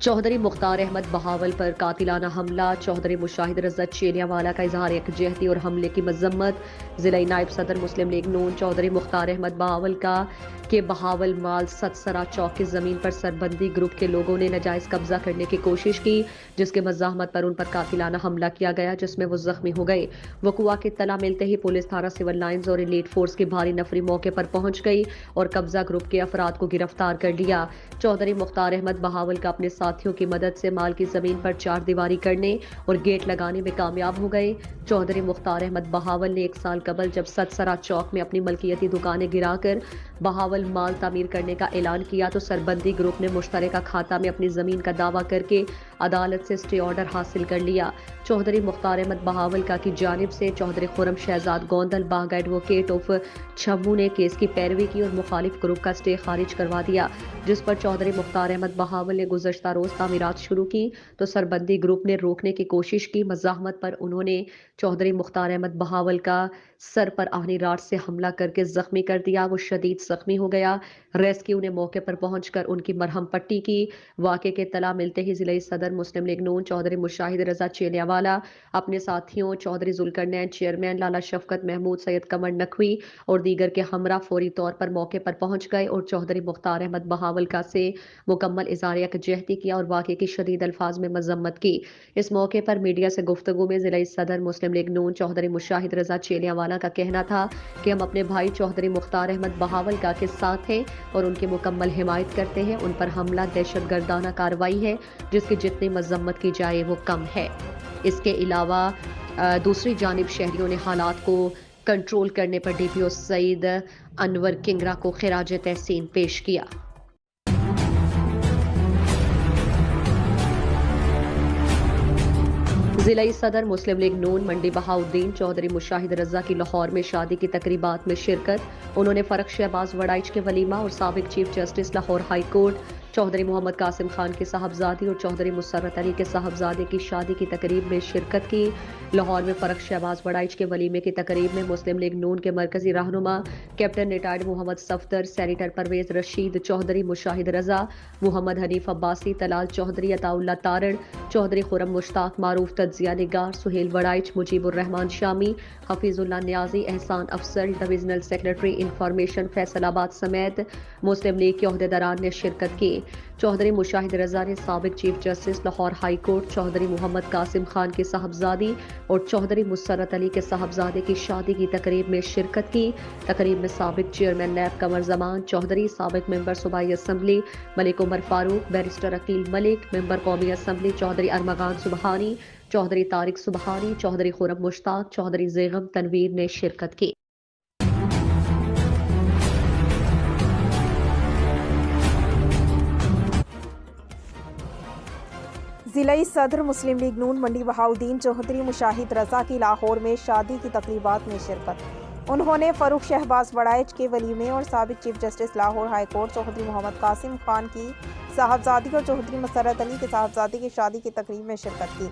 چودھری مختار احمد بہاول پر قاتلانہ حملہ، چودھری مشاہد رضا چیلیاں والا کا اظہار یکجہتی اور حملے کی مذمت۔ ضلعی نائب صدر مسلم لیگ نون چودھری مختار احمد بہاول کا کہ بہاول مال ستسرا چوک کی زمین پر سربندی گروپ کے لوگوں نے ناجائز قبضہ کرنے کی کوشش کی، جس کے مزاحمت پر ان پر قاتلانہ حملہ کیا گیا، جس میں وہ زخمی ہو گئے۔ وقوع کی اطلاع ملتے ہی پولیس تھانہ سول لائنز اور ایلیٹ فورس کی بھاری نفری موقع پر پہنچ گئی اور قبضہ گروپ کے افراد کو گرفتار کر لیا۔ چودھری مختار احمد بہاول کا اپنے ساتھیوں کی مدد سے مال کی زمین پر چار دیواری کرنے اور گیٹ لگانے میں کامیاب ہو گئے۔ چودھری مختار احمد بہاول نے 1 سال قبل جب ستسرا چوک میں اپنی ملکیتی دکانیں گرا کر بہاول مال تعمیر کرنے کا اعلان کیا تو سربندی گروپ نے مشترکہ کھاتہ میں اپنی زمین کا دعویٰ کر کے عدالت سے اسٹے آرڈر حاصل کر لیا۔ چودھری مختار احمد بہاول کا کی جانب سے چودھری خرم شہزاد گوندل باغ ایڈوکیٹ آف چھمو نے کیس کی پیروی کی اور مخالف گروپ کا اسٹے خارج کروا دیا، جس پر چودھری مختار احمد بہاول نے گزشتہ روز تعمیرات شروع کی تو سربندی گروپ نے روکنے کی کوشش کی۔ مزاحمت پر انہوں نے چودھری مختار احمد بہاول کا سر پر آہنی راڈ سے حملہ کر کے زخمی کر دیا۔ وہ شدید زخمی ہو گیا۔ ریسکیو نے موقع پر پہنچ کر ان کی مرہم پٹی کی۔ واقعے کی اطلاع ملتے ہی ضلعی صدر مسلم لیگ نون چودھری مشاہد رضا چیلیاں والا اپنے ساتھیوں چودھری ذوالقرنین چیئرمین لالا شفقت محمود سید قمر نقوی اور دیگر کے ہمراہ فوری طور پر موقع پر پہنچ گئے اور چودھری مختار احمد بہاول کا سے مکمل اظہار یکجہتی کیا اور واقعے کی شدید الفاظ میں مذمت کی۔ اس موقع پر میڈیا سے گفتگو میں ضلعی صدر مسلم لیگ نون چودھری مشاہد رضا چیلیاں والا کا کہنا تھا کہ ہم اپنے بھائی چودھری مختار احمد بہاول کا کے ساتھ ہیں اور ان کی مکمل حمایت کرتے ہیں۔ ان پر حملہ دہشت گردانہ کارروائی ہے جس کی جتنی مذمت کی جائے وہ کم ہے۔ اس کے علاوہ دوسری جانب شہریوں نے حالات کو کنٹرول کرنے پر ڈی پی او سعید انور کنگرا کو خراج تحسین پیش کیا۔ ضلعی صدر مسلم لیگ نون منڈی بہاؤالدین چودھری مشاہد رضا کی لاہور میں شادی کی تقریبات میں شرکت۔ انہوں نے فرخ شہباز وڑائچ کے ولیمہ اور سابق chief justice Lahore high court Chaudhry Muhammad Qasim Khan کی صاحبزادی اور چودھری مسرت علی کے صاحبزادے کی شادی کی تقریب میں شرکت کی۔ لاہور میں فرخ شہباز وڑائچ کے ولیمے کی تقریب میں مسلم لیگ نون کے مرکزی رہنما کیپٹن ریٹائرڈ محمد صفدر، سینیٹر پرویز رشید، چودھری مشاہد رضا، محمد حنیف عباسی، طلال چودھری، عطا اللہ تارڑ، چودھری خرم مشتاق، معروف تجزیہ نگار سہیل وڑائچ، مجیب الرحمان شامی، حفیظ اللہ نیازی، احسان افضل، ڈویژنل سیکرٹری انفارمیشن فیصل آباد سمیت مسلم لیگ کے عہدیداران نے شرکت کی۔ چودھری مشاہد رضا نے سابق chief justice Lahore high court Chaudhry Muhammad Qasim Khan کی صاحبزادی اور چودھری مسرت علی کے صاحبزادے کی شادی کی تقریب میں شرکت کی۔ تقریب میں سابق چیئرمین نیب قمر زمان چودھری، سابق ممبر صوبائی اسمبلی ملک عمر فاروق، بیرسٹر عقیل ملک، ممبر قومی اسمبلی چودھری ارمغان سبحانی، چودھری طارق سبحانی، چودھری خرم مشتاق، چودھری زیغم تنویر نے شرکت کی۔ ضلعی صدر مسلم لیگ نون منڈی بہاؤالدین چودھری مشاہد رضا کی لاہور میں شادی کی تقریبات میں شرکت۔ انہوں نے فروخ شہباز وڑائچ کے ولیمے اور سابق chief justice Lahore high court Chaudhry Muhammad Qasim Khan کی صاحبزادی اور چودھری مسرت علی کے صاحبزادے کی شادی کی تقریب میں شرکت کی۔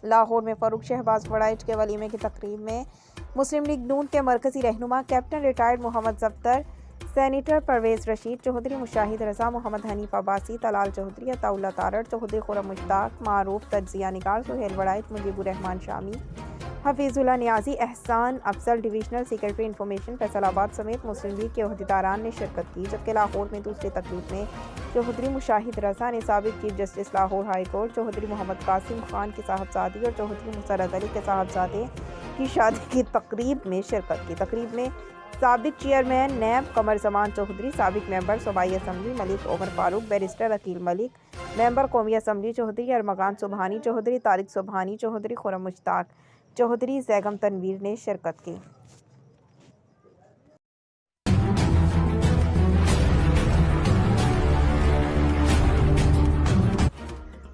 لاہور میں فروخ شہباز وڑائچ کے ولیمے کی تقریب میں مسلم لیگ نون کے مرکزی رہنما کیپٹن ریٹائرڈ محمد صفدر، سینیٹر پرویز رشید، چودھری مشاہد رضا، محمد حنیف عباسی، طلال چودھری، عطا اللہ تارڑ، چودھری خرم مشتاق، معروف تجزیہ نگار سہیل وڑائچ، مجیب الرحمان شامی، حفیظ اللہ نیازی، احسان افضل، ڈویژنل سیکرٹری انفارمیشن فیصل آباد سمیت مسلم لیگ کے عہدیداران نے شرکت کی۔ جبکہ لاہور میں دوسری تقریب میں چودھری مشاہد رضا نے سابق chief justice Lahore high court Chaudhry Muhammad Qasim Khan کی صاحبزادی اور چودھری مسرت علی کے صاحبزادے کی شادی کی تقریب میں شرکت کی۔ تقریب میں سابق چیئرمین نیب قمر زمان چودھری، سابق ممبر صوبائی اسمبلی ملک عمر فاروق، بیرسٹر عقیل ملک، ممبر قومی اسمبلی چودھری ارمغان سبحانی، چودھری طارق سبحانی، چودھری خرم مشتاق، چودھری زیغم تنویر نے شرکت کی۔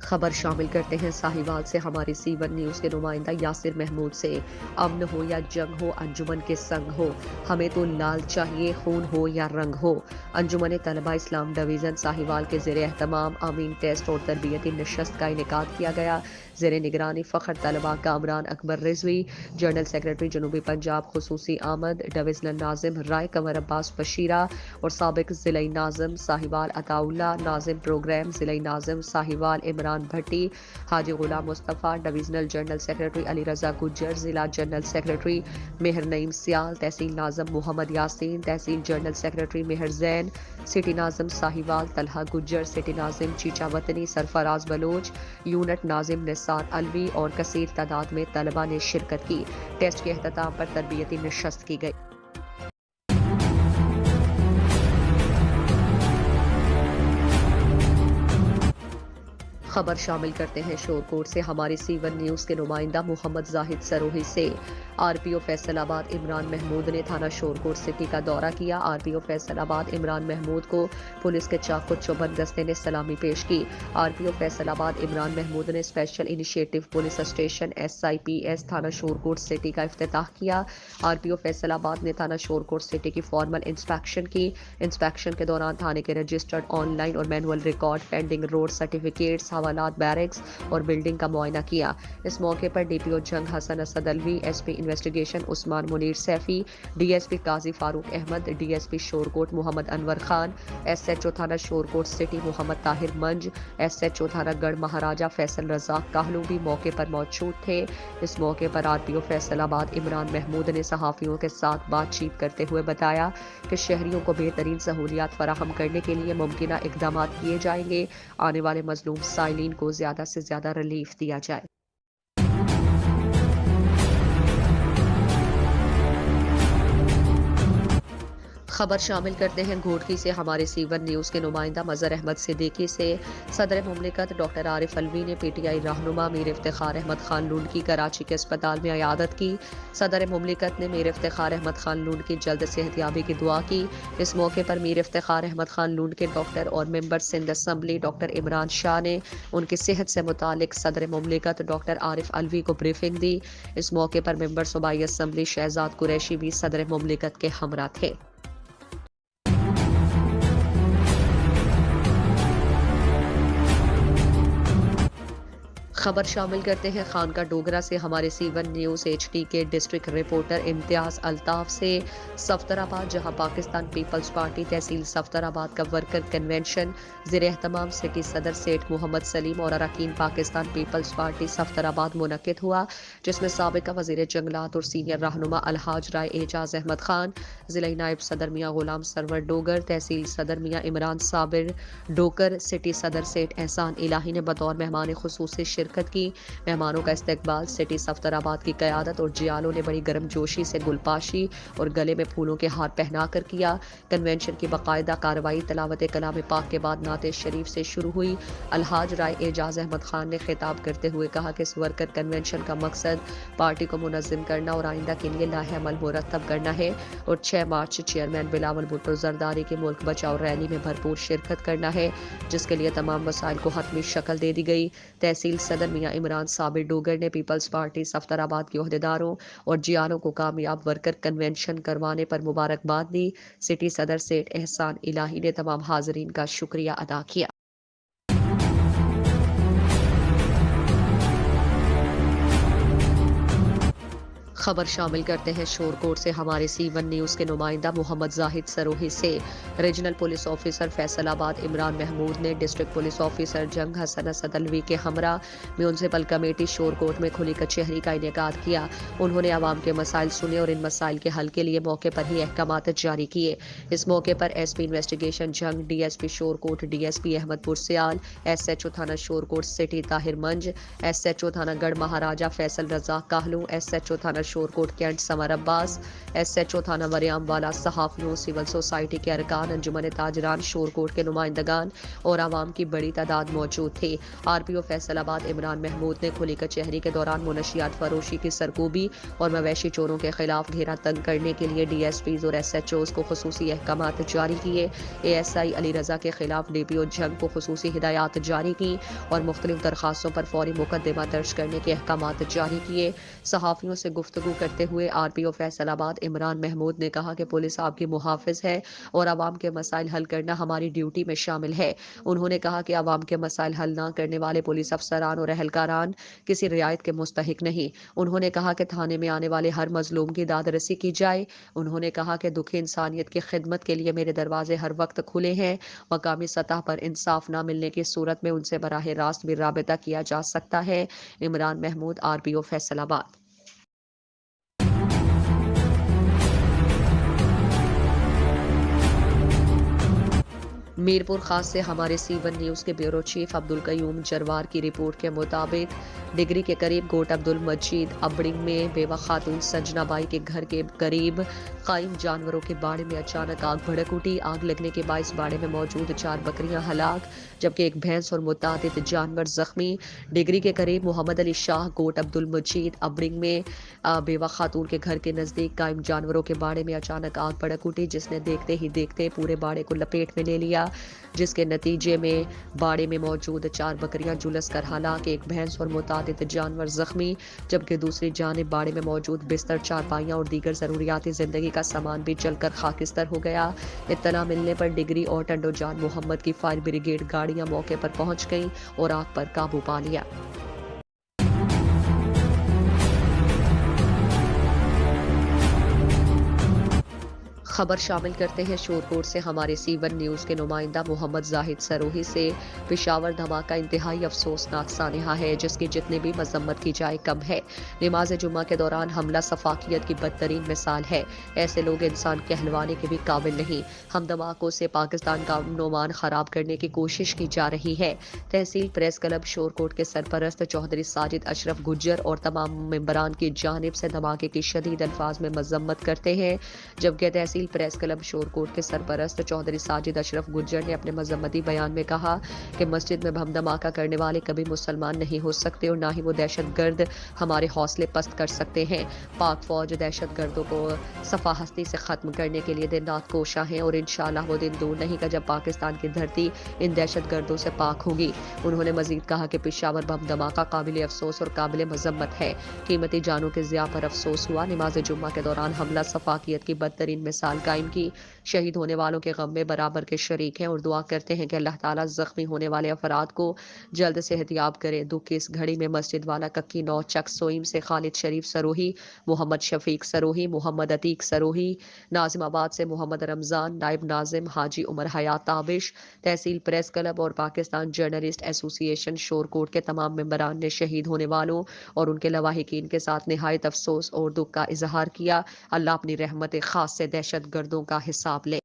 خبر شامل کرتے ہیں ساہیوال سے ہماری سی1 نیوز کے نمائندہ یاسر محمود سے۔ امن ہو یا جنگ ہو، انجمن کے سنگ ہو، ہمیں تو لال چاہیے، خون ہو یا رنگ ہو۔ انجمن طلبہ اسلام ڈویژن ساہیوال کے زیر اہتمام امین ٹیسٹ اور تربیتی نشست کا انعقاد کیا گیا۔ زیر نگرانی فخر طلبہ کامران اکبر رضوی، جنرل سیکرٹری جنوبی پنجاب خصوصی آمد، ڈویژنل ناظم رائے قمر عباس بشیرہ اور سابق ضلعی ناظم ساہیوال عطا اللہ، ناظم پروگرام ضلعی ناظم ساہیوال عمران بھٹی، حاجی Ghulam Mustafa, divisional general secretary Ali Raza گجر، ضلع جنرل سیکرٹری مہر نعیم سیال، تحصیل ناظم محمد یاسین، تحصیل جنرل سیکرٹری مہر زین، سٹی ناظم ساہیوال طلحہ گجر، سٹی ناظم چیچا وطنی سرفراز بلوچ، یونٹ ناظم نثار الوی اور کثیر تعداد میں طلبہ نے شرکت کی۔ ٹیسٹ کے اختتام پر تربیتی نشست کی گئی۔ خبر شامل کرتے ہیں شور کوٹ سے ہماری C1 نیوز کے نمائندہ محمد زاہد سروہی سے۔ آر پی او فیصل آباد عمران محمود نے تھانہ شور کوٹ سٹی کا دورہ کیا۔ آر پی او فیصل آباد عمران محمود کو پولیس کے چاق و چوبند دستے نے سلامی پیش کی۔ آر پی او فیصل آباد عمران محمود نے special initiative police station SIPS تھانہ شور کوٹ سٹی کا افتتاح کیا۔ آر پی او فیصل آباد نے تھانہ شور کوٹ سٹی کی فارمل انسپیکشن کی۔ انسپیکشن کے دوران تھانے کے رجسٹرڈ آن لائن اور manual record, pending road certificates, حوالات بیرکس اور بلڈنگ کا معائنہ کیا۔ اس موقع پر D P O Jhang Hassan Asad Alvi, S P investigation Usman Munir Saifi, D S P Qazi Farooq Ahmed, D S P Shorkot Muhammad Anwar Khan, S H O تھانہ Shorkot city Muhammad Tahir Manj, S H O تھانہ گڑھ مہاراجہ فیصل رزاق کاہلو بھی موقع پر موجود تھے۔ اس موقع پر آر پی او فیصل آباد عمران محمود نے صحافیوں کے ساتھ بات چیت کرتے ہوئے بتایا کہ شہریوں کو بہترین سہولیات فراہم کرنے کے لیے ممکنہ اقدامات کیے جائیں گے۔ آنے والے مظلوم سائلین کو زیادہ سے زیادہ ریلیف دیا جائے۔ خبر شامل کرتے ہیں گھوٹکی سے ہمارے C1 نیوز کے نمائندہ مظہر احمد صدیقی سے۔ صدر مملکت ڈاکٹر عارف الوی نے PTI رہنما میر افتخار احمد خان لون کی کراچی کے اسپتال میں عیادت کی۔ صدر مملکت نے میر افتخار احمد خان لون کی جلد صحت یابی کی دعا کی۔ اس موقع پر میر افتخار احمد خان لون کے ڈاکٹر اور ممبر سندھ اسمبلی ڈاکٹر عمران شاہ نے ان کی صحت سے متعلق صدر مملکت ڈاکٹر عارف الوی کو بریفنگ دی۔ اس موقع پر ممبر صوبائی اسمبلی شہزاد قریشی بھی صدر مملکت کے ہمراہ تھے۔ خبر شامل کرتے ہیں خانقاہ ڈوگرہ سے ہمارے C1 نیوز HD کے ڈسٹرکٹ رپورٹر امتیاز الطاف سے۔ صفدر آباد جہاں پاکستان پیپلز پارٹی تحصیل صفدر آباد کا ورکر کنونشن زیر اہتمام سٹی صدر سیٹھ محمد سلیم اور اراکین پاکستان پیپلز پارٹی صفدر آباد منعقد ہوا، جس میں سابقہ وزیر جنگلات اور سینئر رہنما الحاج رائے اعجاز احمد خان، ضلعی نائب صدر میاں غلام سرور ڈوگر، تحصیل صدر میاں عمران صابر ڈوکر، سٹی صدر سیٹھ احسان الہی نے بطور مہمان خصوصی شرکت کی۔ مہمانوں کا استقبال سٹی صفدر آباد کی قیادت اور جیالوں نے بڑی گرم جوشی سے گلپاشی اور گلے میں پھولوں کے ہار پہنا کر کیا۔ کنونشن کی باقاعدہ کارروائی تلاوت کلام پاک کے بعد نعت شریف سے شروع ہوئی۔ الحاج رائے اعجاز احمد خان نے خطاب کرتے ہوئے کہا کہ اس ورکر کنونشن کا مقصد پارٹی کو منظم کرنا اور آئندہ کے لیے لاہ عمل مرتب کرنا ہے اور 6 مارچ چیئرمین بلاول بھٹو زرداری کی ملک بچاؤ ریلی میں بھرپور شرکت کرنا ہے، جس کے لیے تمام وسائل کو حتمی شکل دے دی گئی۔ تحصیل صدر میاں عمران صابر ڈوگر نے پیپلز پارٹی صفدر آباد کے عہدیداروں اور جیانوں کو کامیاب ورکر کنونشن کروانے پر مبارکباد دی۔ سٹی صدر سیٹھ احسان الہی نے تمام حاضرین کا شکریہ ادا کیا۔ خبر شامل کرتے ہیں شور کوٹ سے ہمارے C1 نیوز کے نمائندہ محمد زاہد سروہی سے۔ ریجنل پولیس آفیسر فیصل آباد عمران محمود نے ڈسٹرکٹ پولیس آفیسر جنگ حسن اسد الوی کے ہمراہ میونسپل کمیٹی شور کوٹ میں کھلی کچہری کا انعقاد کیا۔ انہوں نے عوام کے مسائل سنے اور ان مسائل کے حل کے لیے موقع پر ہی احکامات جاری کیے۔ اس موقع پر S P investigation Jhang, D S P Shorkot, D S P Ahmedpur Sial, S H O تھانہ Shorkot city Tahir Manj, S H O تھانہ Garh Maharaja Faisal Razzaq Kahlo, S H O تھانہ Shorkot cantt Samar Abbas, S H O تھانہ وریام والا، صحافیوں، سول سوسائٹی کے ارکان، انجمن تاجران شور کوٹ کے نمائندگان اور عوام کی بڑی تعداد موجود تھے۔ آر پی او فیصل آباد عمران محمود نے کھلی کچہری کے دوران منشیات فروشی کی سرکوبی اور مویشی چوروں کے خلاف گھیرا تنگ کرنے کے لیے ڈی ایس پیز اور ایس ایچ اوز کو خصوصی احکامات جاری کیے۔ A S I Ali Raza کے خلاف ڈی پی او جنگ کو خصوصی ہدایات جاری کی اور مختلف درخواستوں پر فوری مقدمہ درج کرنے کے احکامات جاری کیے۔ صحافیوں سے گفتگو گفتگو کرتے ہوئے RPO فیصل آباد عمران محمود نے کہا کہ پولیس آپ کی محافظ ہے اور عوام کے مسائل حل کرنا ہماری ڈیوٹی میں شامل ہے۔ انہوں نے کہا کہ عوام کے مسائل حل نہ کرنے والے پولیس افسران اور اہلکاران کسی رعایت کے مستحق نہیں۔ انہوں نے کہا کہ تھانے میں آنے والے ہر مظلوم کی داد رسی کی جائے۔ انہوں نے کہا کہ دکھی انسانیت کی خدمت کے لیے میرے دروازے ہر وقت کھلے ہیں۔ مقامی سطح پر انصاف نہ ملنے کی صورت میں ان سے براہ راست بھی رابطہ کیا جا سکتا ہے۔ عمران محمود RPO فیصل آباد۔ میرپور خاص سے ہمارے C1 نیوز کے بیورو چیف عبدالقیوم جروار کی رپورٹ کے مطابق ڈگری کے قریب گوٹ عبد المجید ابڑنگ میں بیوہ خاتون سنجنا بائی کے گھر کے قریب قائم جانوروں کے باڑے میں اچانک آگ بھڑک اٹھی۔ آگ لگنے کے باعث باڑے میں موجود 4 بکریاں ہلاک جبکہ ایک بھینس اور متعدد جانور زخمی۔ ڈگری کے قریب محمد علی شاہ گوٹ عبد المجید ابڑنگ میں بیوہ خاتون کے گھر کے نزدیک قائم جانوروں کے باڑے میں اچانک آگ بھڑک اٹھی جس نے دیکھتے ہی دیکھتے پورے باڑے کو لپیٹ میں لے لیا، جس کے نتیجے میں باڑے میں موجود 4 بکریاں جلس کر ہلاک، ایک بھینس اور متعدد جانور زخمی جبکہ دوسری جانب باڑے میں موجود بستر، چارپائیاں اور دیگر ضروریات زندگی کا سامان بھی جل کر خاکستر ہو گیا۔ اطلاع ملنے پر ڈگری اور ٹنڈو جان محمد کی فائر بریگیڈ گاڑیاں موقع پر پہنچ گئیں اور آگ پر قابو پا لیا۔ خبر شامل کرتے ہیں شورکوٹ سے ہمارے C1 نیوز کے نمائندہ محمد زاہد سروہی سے۔ پشاور دھماکہ انتہائی افسوسناک سانحہ ہے جس کی جتنی بھی مذمت کی جائے کم ہے۔ نماز جمعہ کے دوران حملہ سفاکیت کی بدترین مثال ہے۔ ایسے لوگ انسان کہلوانے کے بھی قابل نہیں۔ ہم دھماکوں سے پاکستان کا امن و امان خراب کرنے کی کوشش کی جا رہی ہے۔ تحصیل پریس کلب شورکوٹ کے سرپرست چودھری ساجد اشرف گجر اور تمام ممبران کی جانب سے دھماکے کی شدید الفاظ میں مذمت کرتے ہیں، جبکہ تحصیل پریس کلب شورکوٹ کے سرپرست چودھری ساجد اشرف گجر نے اپنے مذمتی بیان میں کہا کہ مسجد میں بم دھماکہ کرنے والے کبھی مسلمان نہیں ہو سکتے اور نہ ہی وہ دہشت گرد ہمارے حوصلے پست کر سکتے ہیں۔ پاک فوج دہشت گردوں کو صفا ہستی سے ختم کرنے کے لیے دن رات کوشاں ہے اور انشاءاللہ وہ دن دور نہیں کہ جب پاکستان کی دھرتی ان دہشت گردوں سے پاک ہوگی۔ انہوں نے مزید کہا کہ پشاور بم دھماکہ قابل افسوس اور قابل مذمت ہے۔ قیمتی جانوں کے ضیاع پر افسوس ہوا۔ نماز جمعہ کے دوران حملہ سفاکیت کی بدترین مثال قائم کی۔ شہید ہونے والوں کے غم میں برابر کے شریک ہیں اور دعا کرتے ہیں کہ اللہ تعالیٰ زخمی ہونے والے افراد کو جلد صحت یاب کرے۔ دکھ کی اس گھڑی میں مسجد والا ککی 9 چک سوئم سے خالد شریف سروہی، محمد شفیق سروہی، محمد عتیق سروہی، ناظم آباد سے محمد رمضان، نائب ناظم حاجی عمر حیات تابش، تحصیل پریس کلب اور پاکستان جرنلسٹ ایسوسی ایشن شورکوٹ کے تمام ممبران نے شہید ہونے والوں اور ان کے لواحقین کے ساتھ نہایت افسوس اور دکھ کا اظہار کیا۔ اللہ اپنی رحمت خاص سے دہشت گردوں کا حساب لے۔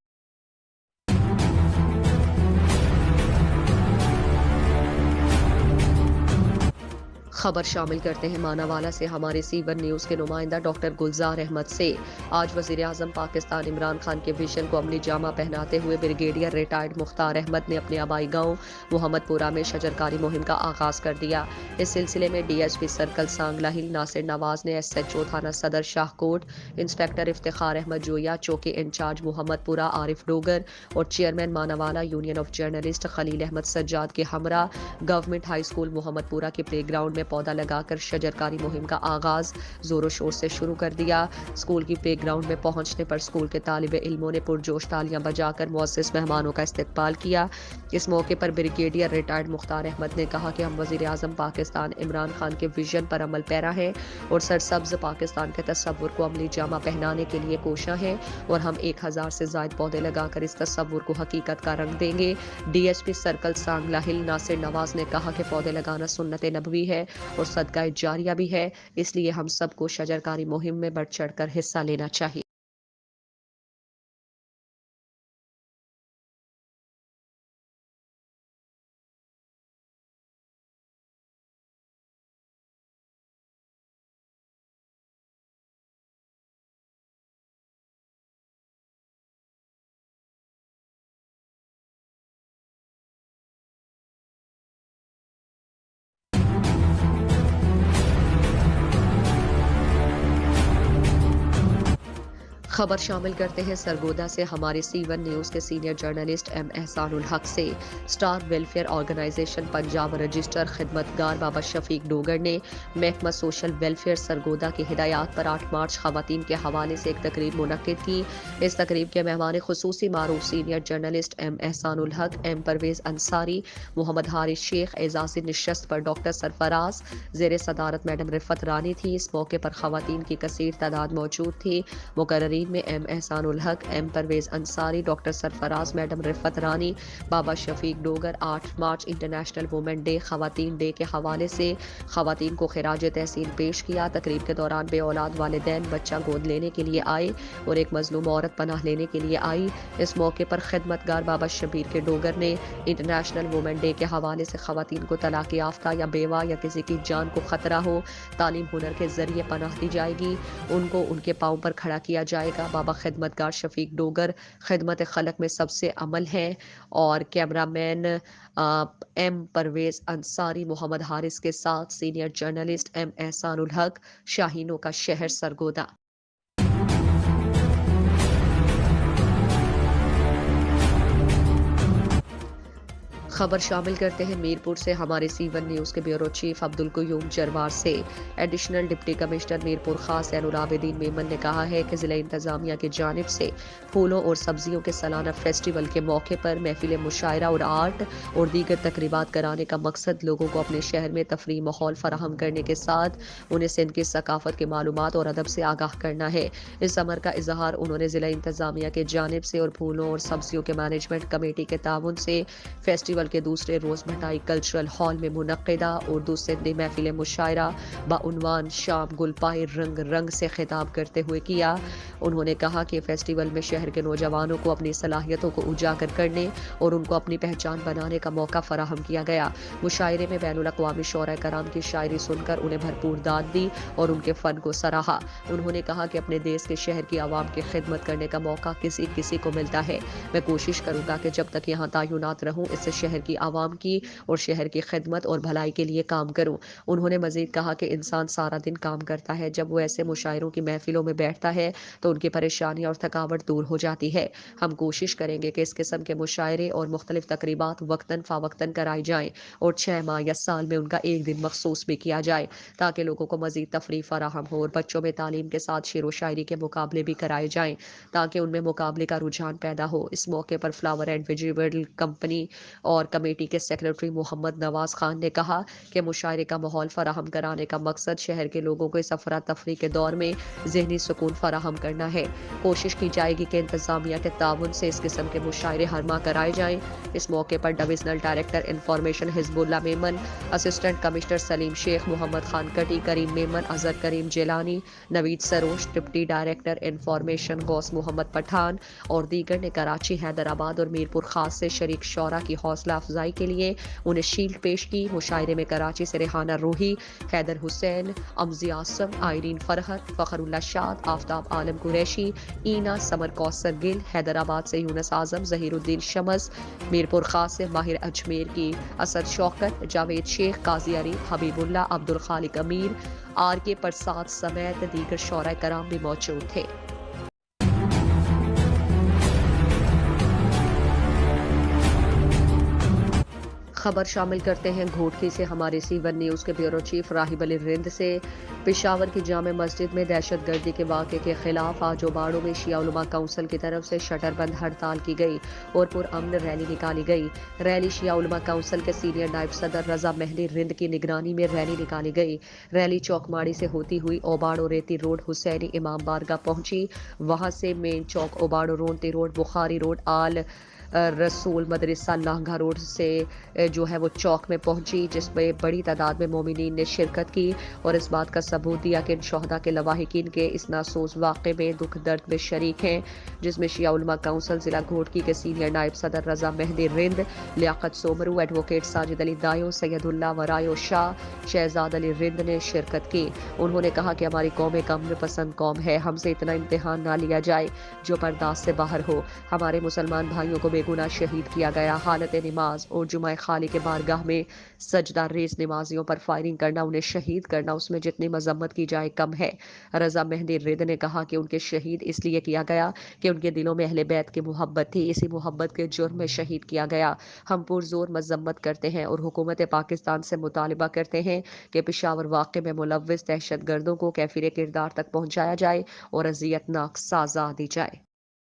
خبر شامل کرتے ہیں ماناوالا سے ہمارے C1 نیوز کے نمائندہ ڈاکٹر گلزار احمد سے۔ آج وزیر اعظم پاکستان عمران خان کے ویژن کو عملی جامہ پہناتے ہوئے بریگیڈیئر ریٹائرڈ مختار احمد نے اپنے آبائی گاؤں محمد پورہ میں شجرکاری مہم کا آغاز کر دیا۔ اس سلسلے میں DSP سرکل سانگلہ ہل ناصر نواز نے SHO تھانہ صدر شاہکوٹ انسپکٹر افتخار احمد جویا، چوکی انچارج محمد پورہ عارف ڈوگر اور چیئرمین ماناوالا یونین آف جرنلسٹ خلیل احمد سجاد کے ہمراہ گورنمنٹ ہائی اسکول محمد پورہ کے پلے گراؤنڈ میں پودا لگا کر شجرکاری مہم کا آغاز زور و شور سے شروع کر دیا۔ اسکول کی پلے گراؤنڈ میں پہنچنے پر اسکول کے طالب علموں نے پرجوش تالیاں بجا کر معزز مہمانوں کا استقبال کیا۔ اس موقع پر بریگیڈیئر ریٹائرڈ مختار احمد نے کہا کہ ہم وزیر اعظم پاکستان عمران خان کے ویژن پر عمل پیرا ہیں اور سرسبز پاکستان کے تصور کو عملی جامہ پہنانے کے لیے کوشاں ہیں اور ہم 1000 سے زائد پودے لگا کر اس تصور کو حقیقت کا رنگ دیں گے۔ DSP سرکل سانگلہ ہل ناصر نواز نے کہا کہ پودے لگانا سنت نبوی ہے اور صدقہ جاریہ بھی ہے، اس لیے ہم سب کو شجرکاری مہم میں بڑھ چڑھ کر حصہ لینا چاہیے۔ خبر شامل کرتے ہیں سرگودا سے ہمارے C1 نیوز کے senior journalist M Ehsan ul Haq سے۔ Star welfare organisation Punjab register خدمتگار بابا شفیق ڈوگر نے محکمہ سوشل ویلفیئر سرگودا کی ہدایات پر 8 مارچ خواتین کے حوالے سے ایک تقریب منعقد کی۔ اس تقریب کے مہمان خصوصی معروف senior journalist M Ehsan Ulhaq, M Pervez Ansari, محمد حارث شیخ، اعزازی نشست پر ڈاکٹر سرفراز، زیر صدارت میڈم رفت رانی تھی۔ اس موقع پر خواتین کی کثیر تعداد موجود تھی۔ مقررین میں M Ehsan Ulhaq, M Pervez Ansari, doctor Sarfraz, madam Riffat Rani, Baba Shafiq Dogar. 8 March international women day, خواتین ڈے کے حوالے سے خواتین کو خراج تحسین پیش کیا۔ تقریب کے دوران بے اولاد والدین بچہ گود لینے کے لیے آئے اور ایک مظلوم عورت پناہ لینے کے لیے آئی۔ اس موقع پر خدمتگار بابا شبیر کے ڈوگر نے انٹرنیشنل وومن ڈے کے حوالے سے خواتین کو طلاق یافتہ یا بیوہ یا کسی کی جان کو خطرہ ہو، تعلیم ہنر کے ذریعے پناہ دی جائے گی، ان کو ان کے پاؤں پر کھڑا کیا جائے گا۔ بابا خدمتگار شفیق ڈوگر خدمت خلق میں سب سے عمل ہیں اور کیمرہ مین ایم پرویز انصاری محمد حارث کے ساتھ سینئر جرنلسٹ ایم احسان الحق، شاہینوں کا شہر سرگودا۔ خبر شامل کرتے ہیں میرپور سے ہمارے C1 نیوز کے بیورو چیف عبدالقیوم جروار سے۔ ایڈیشنل ڈپٹی کمشنر میرپور خاص زین العابدین میمن نے کہا ہے کہ ضلع انتظامیہ کی جانب سے پھولوں اور سبزیوں کے سالانہ فیسٹیول کے موقع پر محفل مشاعرہ اور آرٹ اور دیگر تقریبات کرانے کا مقصد لوگوں کو اپنے شہر میں تفریحی ماحول فراہم کرنے کے ساتھ انہیں سندھ کی ثقافت کے معلومات اور ادب سے آگاہ کرنا ہے۔ اس امر کا اظہار انہوں نے ضلع انتظامیہ کی جانب سے اور پھولوں اور سبزیوں کے مینجمنٹ کمیٹی کے تعاون سے فیسٹیول کے دوسرے روز بھٹائی کلچرل ہال میں منعقدہ اردو سندھی محفل مشاعرہ بعنوان شام گل پائے رنگ رنگ سے خطاب کرتے ہوئے کیا۔ انہوں نے کہا کہ فیسٹیول میں شہر کے نوجوانوں کو اپنی صلاحیتوں کو اجاگر کرنے اور ان کو اپنی پہچان بنانے کا موقع فراہم کیا گیا۔ مشاعرے میں بین الاقوامی شعراء کرام کی شاعری سن کر انہیں بھرپور داد دی اور ان کے فن کو سراہا۔ انہوں نے کہا کہ اپنے دیس کے شہر کی عوام کی خدمت کرنے کا موقع کسی کسی کو ملتا ہے۔ میں کوشش کروں گا کہ جب تک یہاں تعینات رہوں اس سے شہر کی عوام کی اور شہر کی خدمت اور بھلائی کے لیے کام کروں۔ انہوں نے مزید کہا کہ انسان سارا دن کام کرتا ہے، جب وہ ایسے مشاعروں کی محفلوں میں بیٹھتا ہے تو ان کی پریشانی اور تھکاوٹ دور ہو جاتی ہے۔ ہم کوشش کریں گے کہ اس قسم کے مشاعرے اور مختلف تقریبات وقتاً فوقتاً کرائی جائیں اور 6 ماہ یا سال میں ان کا ایک دن مخصوص بھی کیا جائے تاکہ لوگوں کو مزید تفریح فراہم ہو اور بچوں میں تعلیم کے ساتھ شعر و شاعری کے مقابلے بھی کرائے جائیں تاکہ ان میں مقابلے کا رجحان پیدا ہو۔ اس موقع پر فلاور اینڈ ویجیٹیبل کمپنی اور کمیٹی کے سیکریٹری محمد نواز خان نے کہا کہ مشاعرے کا ماحول فراہم کرانے کا مقصد شہر کے لوگوں کو اس افراتفری کے دور میں ذہنی سکون فراہم کرنا ہے۔ کوشش کی جائے گی کہ انتظامیہ کے تعاون سے اس قسم کے مشاعرے ہر ماہ کرائے جائیں۔ اس موقع پر ڈویژنل ڈائریکٹر انفارمیشن حزب اللہ میمن، اسسٹنٹ کمشنر سلیم شیخ، محمد خان کٹی، کریم میمن، اظہر کریم جیلانی، نوید سروش، ڈپٹی ڈائریکٹر انفارمیشن غوث محمد پٹھان اور دیگر نے کراچی، حیدرآباد اور میرپور خاص سے شریک شعراء کی حوصلہ افزائی کے لیے انہیں شیلڈ پیش کی۔ مشاعرے میں کراچی سے ریحانہ روحی، حیدر حسین، امزی آصم، آئرین فرحت، فخر اللہ شاد، آفتاب عالم قریشی، اینا، سمر کوثر گل، حیدرآباد سے یونس اعظم، ظہیر الدین شمس، میرپور خاص سے ماہر اجمیر کی اسد شوکت، جاوید شیخ، قاضی علی، حبیب اللہ، عبدالخالق امیر، آر کے پرساد سمیت دیگر شعراء کرام بھی موجود تھے۔ خبر شامل کرتے ہیں گھوٹکی سے ہمارے C1 نیوز کے بیورو چیف راہب علی رند سے۔ پشاور کی جامع مسجد میں دہشت گردی کے واقعے کے خلاف آج اوباڑوں میں شیعہ علماء کونسل کی طرف سے شٹر بند ہڑتال کی گئی اور پرامن ریلی نکالی گئی۔ ریلی شیعہ علماء کونسل کے سینئر نائب صدر رضا مہدی رند کی نگرانی میں ریلی نکالی گئی۔ ریلی چوک ماڑی سے ہوتی ہوئی اوباڑوں ریتی روڈ حسینی امام بارگاہ پہنچی۔ وہاں سے مین چوک اوباڑوں رونتی روڈ بخاری روڈ آل رسول مدرسہ لانگھا روڈ سے جو ہے وہ چوک میں پہنچی، جس میں بڑی تعداد میں مومنین نے شرکت کی اور اس بات کا ثبوت دیا کہ ان شہداء کے لواحقین کے اس ناسوز واقعے میں دکھ درد میں شریک ہیں، جس میں شیعہ علماء کونسل ضلع گھوٹکی کے سینئر نائب صدر رضا مہدی رند، لیاقت سومرو، ایڈوکیٹ ساجد علی دایو، سید اللہ ورایو شاہ، شہزاد علی رند نے شرکت کی۔ انہوں نے کہا کہ ہماری قوم ایک امن پسند قوم ہے، ہم سے اتنا امتحان نہ لیا جائے جو برداشت سے باہر ہو۔ ہمارے مسلمان بھائیوں کو بے گناہ شہید کیا گیا۔ حالت نماز اور جمعہ خالی کے بارگاہ میں سجدہ ریز نمازیوں پر فائرنگ کرنا، انہیں شہید کرنا اس میں جتنی مذمت کی جائے کم ہے۔ رضا مہدی رد نے کہا کہ ان کے شہید اس لیے کیا گیا کہ ان کے دلوں میں اہل بیت کی محبت تھی، اسی محبت کے جرم میں شہید کیا گیا۔ ہم پرزور مذمت کرتے ہیں اور حکومت پاکستان سے مطالبہ کرتے ہیں کہ پشاور واقعے میں ملوث دہشت گردوں کو کیفر کردار تک پہنچایا جائے اور اذیت ناک سزا دی جائے۔